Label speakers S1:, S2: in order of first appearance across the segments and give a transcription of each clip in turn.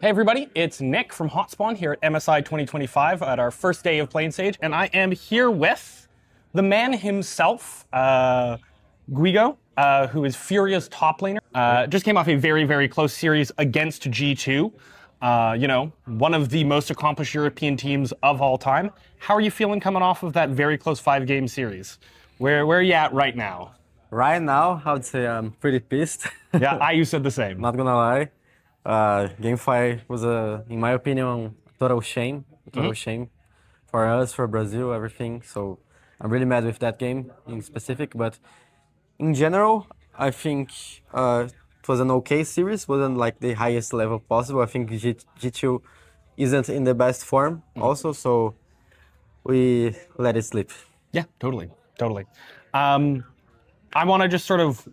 S1: Hey everybody, it's Nick from Hotspawn here at MSI 2025 at our first day of Playing Stage, and I am here with the man himself, Guigo, who is Furia's top laner. Just came off a very, very close series against G2. One of the most accomplished European teams of all time. How are you feeling coming off of that very close 5-game series? Where are you at right now?
S2: Right now, I would say I'm pretty pissed.
S1: Yeah, you said the same.
S2: Not gonna lie. Game 5 was, in my opinion, a total shame. Shame for us, for Brazil, everything. So I'm really mad with that game in specific. But in general, I think it was an okay series. Wasn't like the highest level possible. I think G2 isn't in the best form also. So we let it slip.
S1: Yeah, totally. I want to just sort of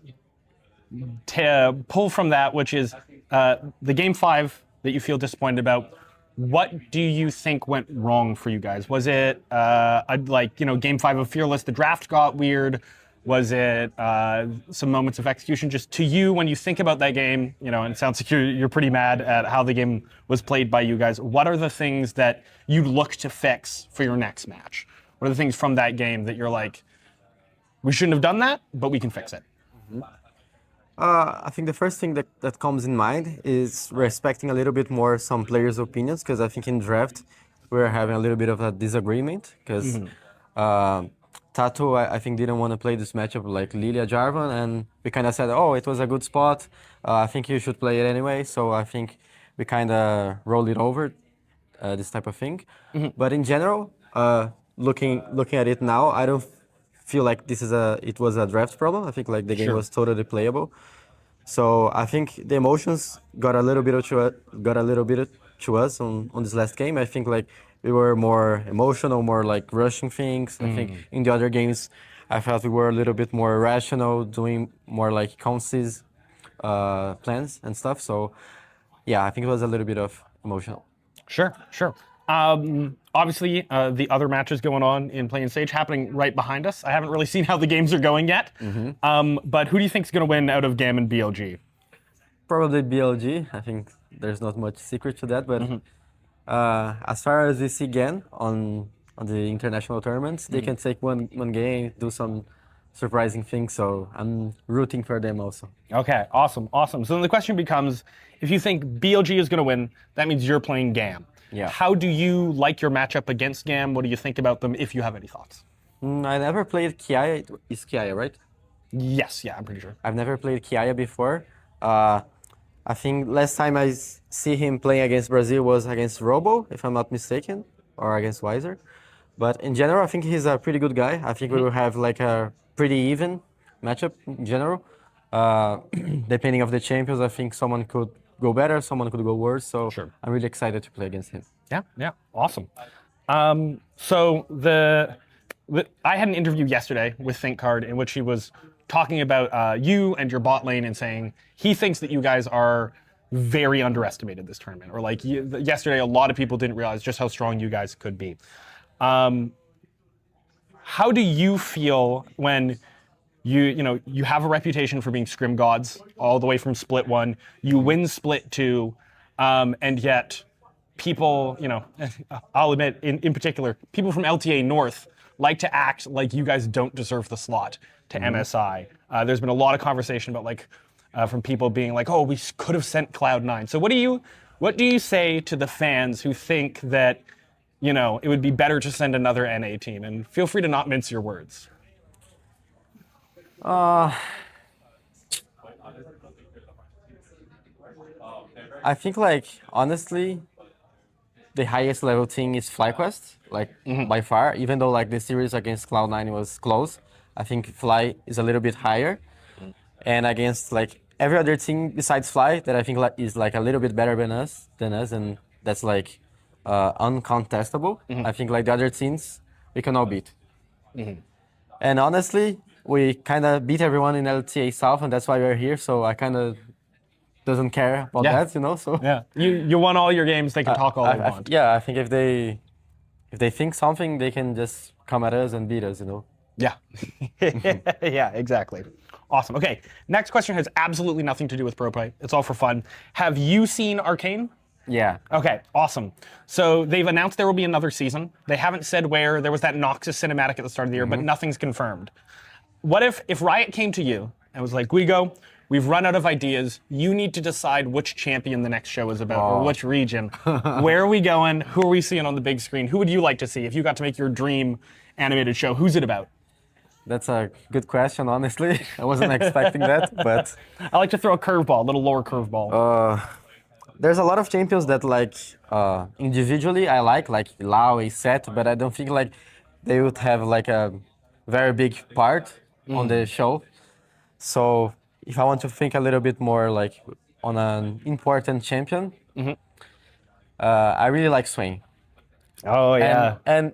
S1: pull from that, which is the game 5 that you feel disappointed about. What do you think went wrong for you guys? Was it game 5 of Fearless, the draft got weird? Was it some moments of execution? Just to you, when you think about that game, and it sounds like you're pretty mad at how the game was played by you guys. What are the things that you look to fix for your next match? What are the things from that game that you're like, we shouldn't have done that, but we can fix it?
S2: I think the first thing that comes in mind is respecting a little bit more some players' opinions, because I think in draft we're having a little bit of a disagreement, because Tato, I think, didn't want to play this matchup like Lilia Jarvan, and we kind of said, oh, it was a good spot, I think you should play it anyway, so I think we kind of rolled it over, this type of thing. But in general, looking at it now, I don't feel like it was a draft problem. I think like the game was totally playable. So I think the emotions got a little bit to us on this last game. I think like we were more emotional, more like rushing things. I think in the other games, I felt we were a little bit more rational, doing more like concise plans and stuff. So yeah, I think it was a little bit of emotional.
S1: Sure. Obviously, the other matches going on in Playing Stage happening right behind us. I haven't really seen how the games are going yet. But who do you think is going to win out of GAM and BLG?
S2: Probably BLG. I think there's not much secret to that. But as far as we see GAM on the international tournaments, they can take one game, do some surprising things. So I'm rooting for them also.
S1: Okay, awesome. So then the question becomes, if you think BLG is going to win, that means you're playing GAM.
S2: Yeah.
S1: How do you like your matchup against GAM? What do you think about them, if you have any thoughts?
S2: I never played Kiaya. It's Kiaya, right?
S1: Yes, yeah, I'm pretty sure.
S2: I've never played Kiaya before. I think last time I see him playing against Brazil was against Robo, if I'm not mistaken, or against Weiser. But in general, I think he's a pretty good guy. I think we will have like a pretty even matchup in general. Depending on the champions, I think someone could go better, someone could go worse. So I'm really excited to play against him.
S1: Yeah, awesome. So I had an interview yesterday with ThinkCard in which he was talking about you and your bot lane and saying he thinks that you guys are very underestimated this tournament. Or like yesterday, a lot of people didn't realize just how strong you guys could be. How do you feel when you have a reputation for being scrim gods all the way from Split 1. You win Split 2, and yet people, I'll admit, in particular, people from LTA North like to act like you guys don't deserve the slot to MSI. There's been a lot of conversation about from people being like, oh, we could have sent Cloud9. So what do you say to the fans who think that, it would be better to send another NA team? And feel free to not mince your words.
S2: I think honestly, the highest level team is FlyQuest, by far. Even though the series against Cloud9 was close, I think Fly is a little bit higher. And against every other team besides Fly that I think is a little bit better than us, and that's uncontestable. I think the other teams we can all beat. And honestly, we kind of beat everyone in LTA South, and that's why we're here. So I kind of doesn't care about that, So
S1: yeah, you won all your games. They can talk all they want.
S2: Yeah, I think if they think something, they can just come at us and beat us,
S1: Yeah, yeah, exactly. Awesome. Okay, next question has absolutely nothing to do with pro play. It's all for fun. Have you seen Arcane?
S2: Yeah.
S1: Okay, awesome. So they've announced there will be another season. They haven't said where. There was that Noxus cinematic at the start of the year, but nothing's confirmed. What if Riot came to you and was like, Guigo, we've run out of ideas. You need to decide which champion the next show is about or which region. Where are we going? Who are we seeing on the big screen? Who would you like to see if you got to make your dream animated show? Who's it about?
S2: That's a good question, honestly. I wasn't expecting that, but
S1: I like to throw a curveball, a little lower curveball.
S2: there's a lot of champions that like individually I like Lao, Set, but I don't think like they would have like a very big part on the show. So if I want to think a little bit more like on an important champion, I really like Swain.
S1: Oh, yeah.
S2: And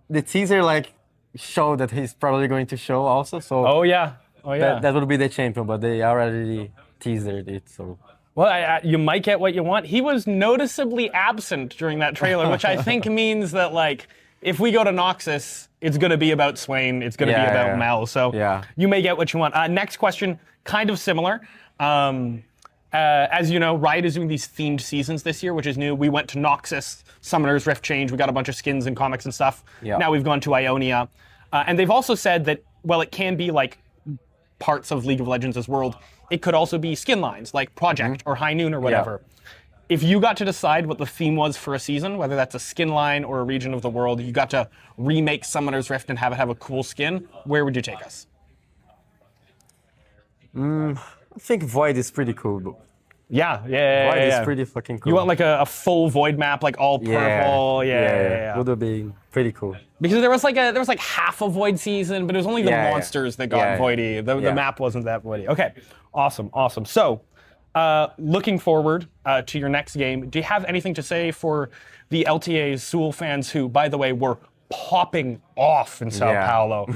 S2: the teaser like showed that he's probably going to show also. So
S1: Oh, yeah. Oh, yeah.
S2: that would be the champion, but they already teased it. So
S1: Well, you might get what you want. He was noticeably absent during that trailer, which I think means that, like, if we go to Noxus, it's going to be about Swain. It's going to be about Mel. So you may get what you want. Next question, kind of similar. As you know, Riot is doing these themed seasons this year, which is new. We went to Noxus, Summoner's Rift Change. We got a bunch of skins and comics and stuff.
S2: Yeah.
S1: Now we've gone to Ionia. And they've also said that, well, it can be like parts of League of Legends' world. It could also be skin lines, like Project or High Noon or whatever. If you got to decide what the theme was for a season, whether that's a skin line or a region of the world, you got to remake Summoner's Rift and have it have a cool skin, where would you take us?
S2: I think Void is pretty cool. Though.
S1: Yeah.
S2: Void is pretty fucking cool.
S1: You want like a full Void map, like all purple? Yeah.
S2: Would be pretty cool.
S1: Because there was like half a Void season, but it was only the monsters that got Voidy. The map wasn't that Voidy. Okay, awesome. So, looking forward to your next game, do you have anything to say for the LTA's Seoul fans who, by the way, were popping off in Sao Paulo?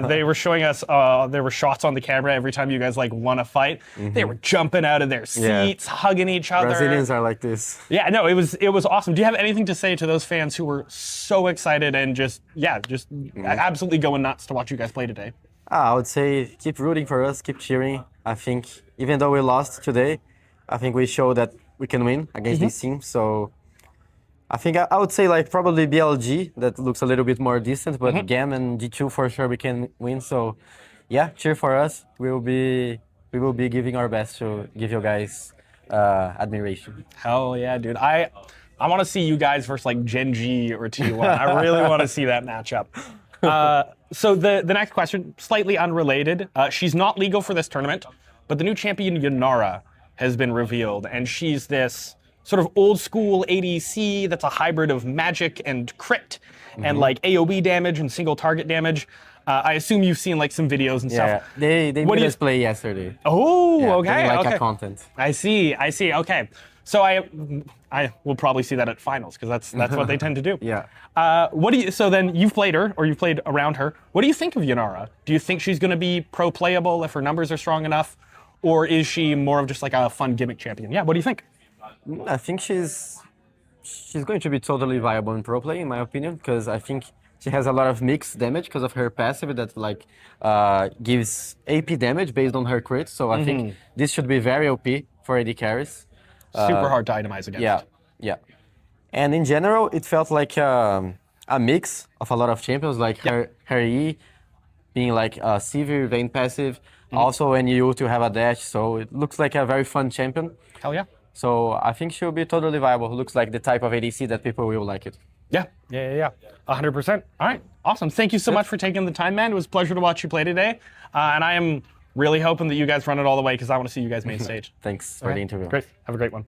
S1: They were showing us, there were shots on the camera every time you guys like won a fight. They were jumping out of their seats, hugging each other.
S2: Brazilians are like this.
S1: Yeah, no, it was awesome. Do you have anything to say to those fans who were so excited and just absolutely going nuts to watch you guys play today?
S2: I would say keep rooting for us, keep cheering. I think even though we lost today, I think we showed that we can win against this team. So I think I would say like probably BLG, that looks a little bit more distant, but GAM and G2 for sure we can win. So yeah, cheer for us. We will be giving our best to give you guys admiration.
S1: Hell yeah, dude. I want to see you guys versus like Gen G or T1. I really want to see that matchup. So the next question, slightly unrelated. She's not legal for this tournament, but the new champion Yunara has been revealed, and she's this sort of old school ADC that's a hybrid of magic and crit and like AoE damage and single target damage. I assume you've seen like some videos and stuff.
S2: They made us play yesterday.
S1: Oh, okay.
S2: Like a content.
S1: I see. Okay. So I will probably see that at finals because that's what they tend to do. So then you've played her or you've played around her. What do you think of Yanara? Do you think she's going to be pro playable if her numbers are strong enough, or is she more of just like a fun gimmick champion? Yeah. What do you think?
S2: I think she's going to be totally viable in pro play, in my opinion, because I think she has a lot of mixed damage because of her passive that like gives AP damage based on her crit. So I think this should be very OP for AD carries.
S1: Super hard to itemize against.
S2: Yeah. And in general, it felt like a mix of a lot of champions, like her E being like a Sivir Vayne passive, also an EU to have a dash. So it looks like a very fun champion.
S1: Hell yeah.
S2: So I think she'll be totally viable. Looks like the type of ADC that people will like it.
S1: Yeah. 100%. All right, awesome. Thank you so much for taking the time, man. It was a pleasure to watch you play today. And I am really hoping that you guys run it all the way because I want to see you guys main stage.
S2: Thanks for the interview.
S1: Great. Have a great one.